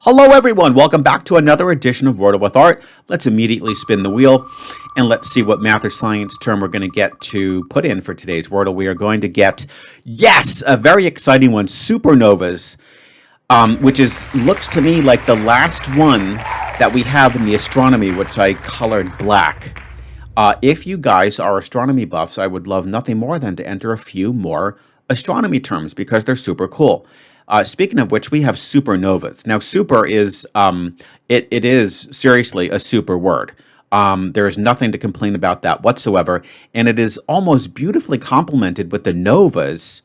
Hello everyone, welcome back to another edition of Wordle with Art. Let's immediately spin the wheel and let's see what math or science term we're going to get to put in for today's Wordle. We are going to get, yes, a very exciting one, supernovas, which looks to me like the last one that we have in the astronomy, which I colored black. If you guys are astronomy buffs, I would love nothing more than to enter a few more astronomy terms because they're super cool. Speaking of which, we have supernovas. Now, super is, it is seriously a super word. There is nothing to complain about that whatsoever. And it is almost beautifully complemented with the novas.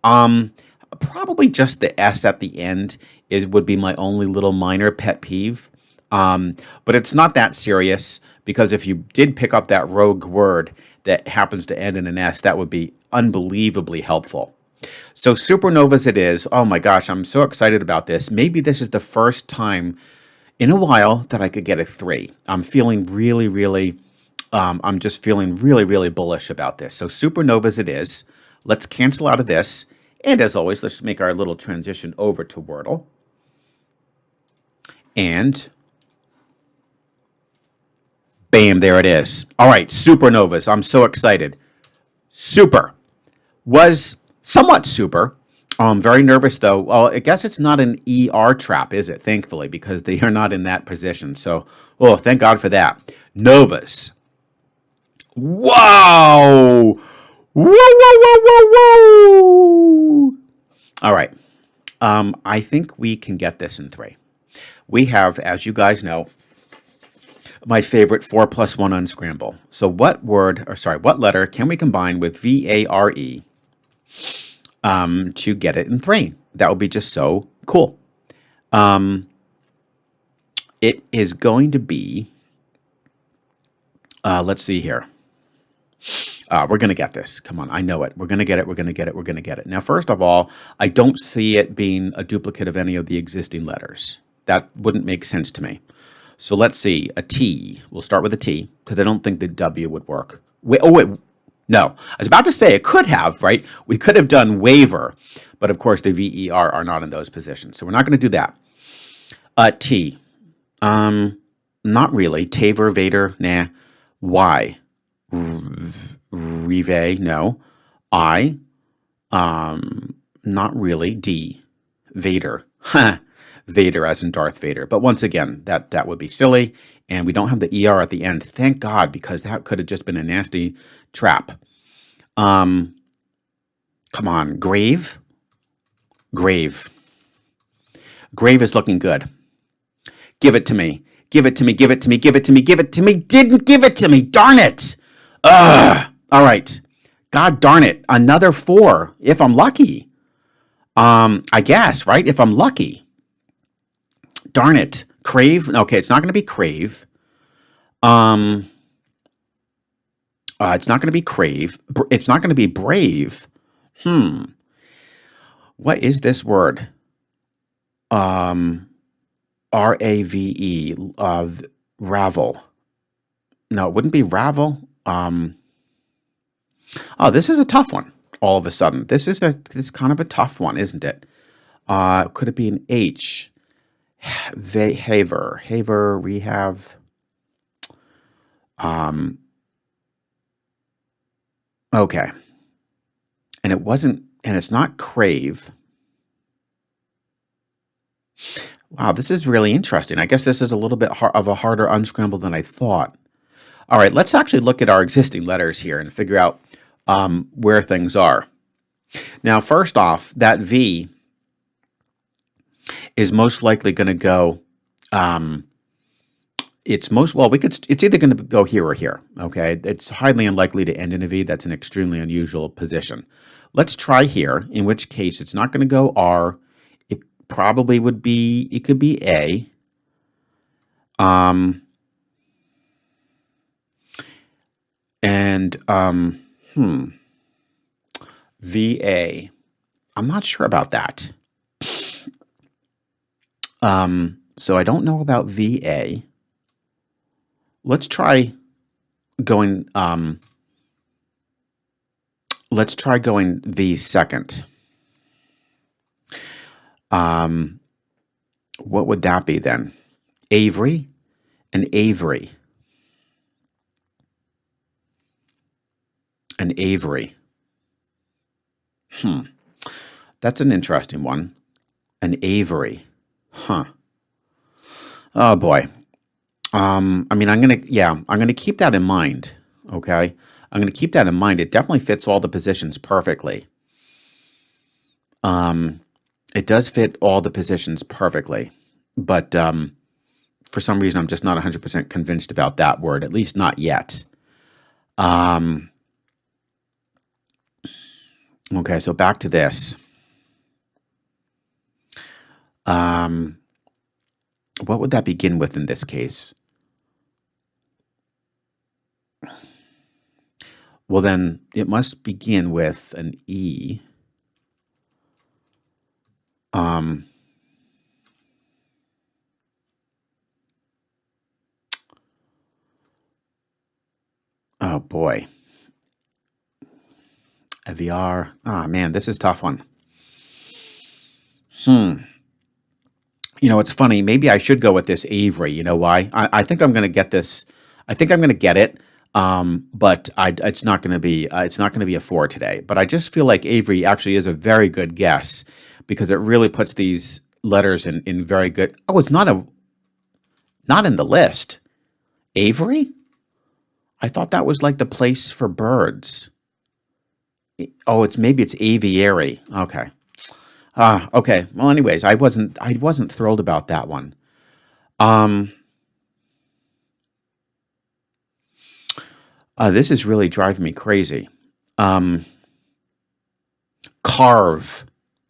Probably just the S at the end would be my only little minor pet peeve. But it's not that serious because if you did pick up that rogue word that happens to end in an S, that would be unbelievably helpful. So supernovas it is. Oh my gosh, I'm so excited about this. Maybe this is the first time in a while that I could get a 3. I'm feeling I'm just feeling really bullish about this. So supernovas it is. Let's cancel out of this. And as always, let's make our little transition over to Wordle. And bam, there it is. All right, supernovas. I'm so excited. Super was somewhat super. I'm very nervous though. Well, I guess it's not an ER trap, is it? Thankfully, because they are not in that position. So, oh, thank God for that. Novas. Wow! Whoa! All right. I think we can get this in 3. We have, as you guys know, my favorite 4 plus 1 unscramble. So what letter can we combine with VARE to get it in 3? That would be just so cool. It is going to be, let's see here. We're going to get this. Come on, I know it. We're going to get it. We're going to get it. We're going to get it. Now, first of all, I don't see it being a duplicate of any of the existing letters. That wouldn't make sense to me. So let's see, a T. We'll start with a T because I don't think the W would work. Wait, no. I was about to say it could have, right? We could have done waiver, but of course the VER are not in those positions. So we're not going to do that. T. Not really. Taver, Vader, nah. Y. Rive, no. I. Not really. D. Vader. Huh. Vader as in Darth Vader. But once again, that would be silly. And we don't have the ER at the end. Thank God, because that could have just been a nasty trap. Come on. Grave. Grave. Grave is looking good. Give it to me. Give it to me. Give it to me. Give it to me. Give it to me. Didn't give it to me. Darn it. Ugh. All right. God darn it. Another 4 if I'm lucky. I guess, right? If I'm lucky. Darn it. Crave. Okay, it's not going to be crave. It's not going to be crave. It's not going to be brave. What is this word? R-A-V-E. Ravel. No, it wouldn't be ravel. Oh, this is a tough one. All of a sudden, this is kind of a tough one, isn't it? Could it be an H? Haver, we have, okay. And it's not crave. Wow, this is really interesting. I guess this is a little bit of a harder unscramble than I thought. All right, let's actually look at our existing letters here and figure out where things are. Now, first off, that V is most likely going to go, it's either going to go here or here, okay? It's highly unlikely to end in a V. That's an extremely unusual position. Let's try here, in which case it's not going to go R. It probably would be, it could be A. VA. I'm not sure about that. So I don't know about VA. Let's try going V second. And What would that be then? Avery and Avery. An Avery. That's an interesting one. An Avery. Huh. Oh boy. I mean, I'm gonna keep that in mind. Okay, I'm gonna keep that in mind. It definitely fits all the positions perfectly. It does fit all the positions perfectly, but for some reason, I'm just not 100% convinced about that word. At least not yet. Okay, so back to this. What would that begin with in this case? Well, then it must begin with an E. Oh boy. A VR. Ah, man, this is a tough one. It's funny. Maybe I should go with this Avery. You know why? I think I'm going to get this. I think I'm going to get it. But it's not going to be. It's not going to be a 4 today. But I just feel like Avery actually is a very good guess because it really puts these letters in very good. Oh, it's not in the list. Avery? I thought that was like the place for birds. Oh, maybe it's aviary. Okay. Okay. Well, anyways, I wasn't thrilled about that one. This is really driving me crazy. Carve.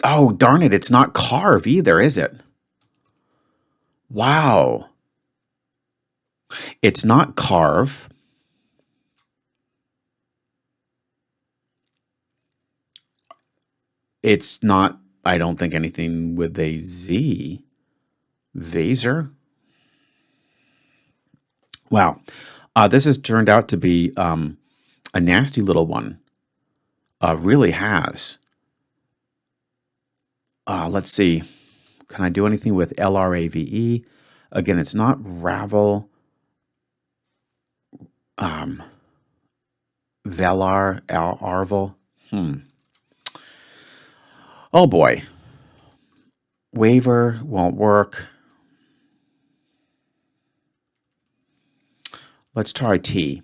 Oh, darn it! It's not carve either, is it? Wow. It's not carve. It's not. I don't think anything with a Z. Vaser. Wow. This has turned out to be a nasty little one. Really has. Let's see. Can I do anything with LRAVE? Again, it's not Ravel. Velar, Arvel. Oh boy. Waiver won't work. Let's try T.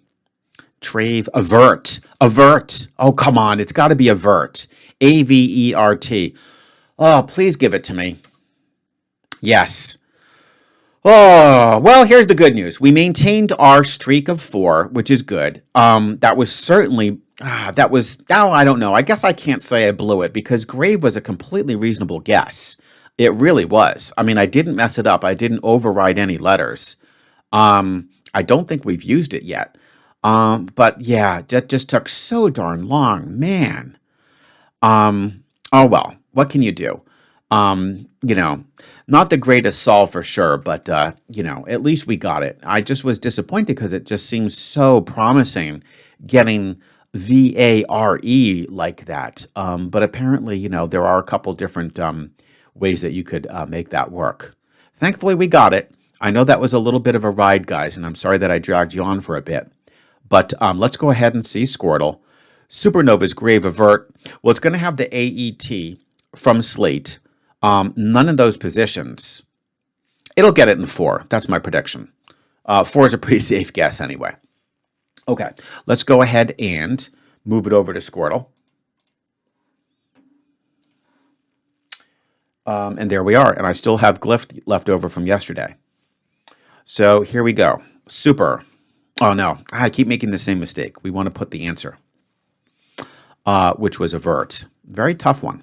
Trave, avert. Avert. Oh, come on. It's got to be avert. AVERT. Oh, please give it to me. Yes. Oh, well, here's the good news. We maintained our streak of 4, which is good. That was certainly, now I don't know. I guess I can't say I blew it because grave was a completely reasonable guess. It really was. I mean, I didn't mess it up. I didn't override any letters. I don't think we've used it yet. But yeah, that just took so darn long, man. Oh well, what can you do? Not the greatest solve for sure, but at least we got it. I just was disappointed because it just seems so promising getting VARE like that. But apparently, there are a couple different ways that you could make that work. Thankfully, we got it. I know that was a little bit of a ride, guys, and I'm sorry that I dragged you on for a bit. But let's go ahead and see Scoredle. Supernova's grave avert. Well, it's going to have the AET from Slate. None of those positions. It'll get it in 4. That's my prediction. 4 is a pretty safe guess anyway. Okay, let's go ahead and move it over to Scoredle. And there we are. And I still have Glyph left over from yesterday. So here we go. Super. Oh, no. I keep making the same mistake. We want to put the answer, which was avert. Very tough one.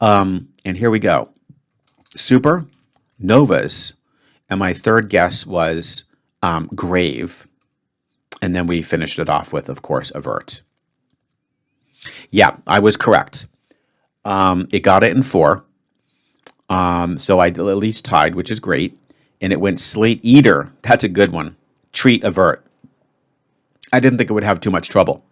And here we go. Super, novas. And my third guess was grave. And then we finished it off with, of course, avert. Yeah, I was correct. It got it in 4. So I at least tied, which is great. And it went slate eater. That's a good one. Treat avert. I didn't think it would have too much trouble.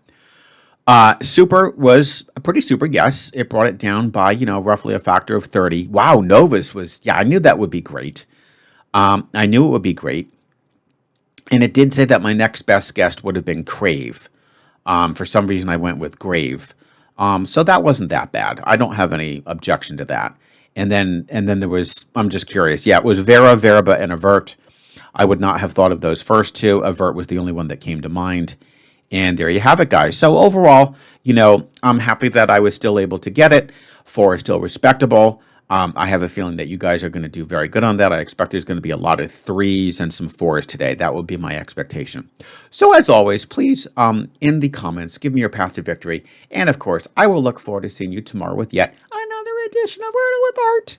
Super was a pretty super, yes. It brought it down by, roughly a factor of 30. Wow, Novus was, yeah, I knew that would be great. I knew it would be great. And it did say that my next best guess would have been Crave. For some reason, I went with Grave. So that wasn't that bad. I don't have any objection to that. And then there was, I'm just curious. Yeah, it was Vera, Verba, and Avert. I would not have thought of those first two. Avert was the only one that came to mind. And there you have it, guys. So overall, I'm happy that I was still able to get it. 4 is still respectable. I have a feeling that you guys are going to do very good on that. I expect there's going to be a lot of 3s and some 4s today. That will be my expectation. So as always, please, in the comments, give me your path to victory. And of course, I will look forward to seeing you tomorrow with yet another edition of Wordle with Art.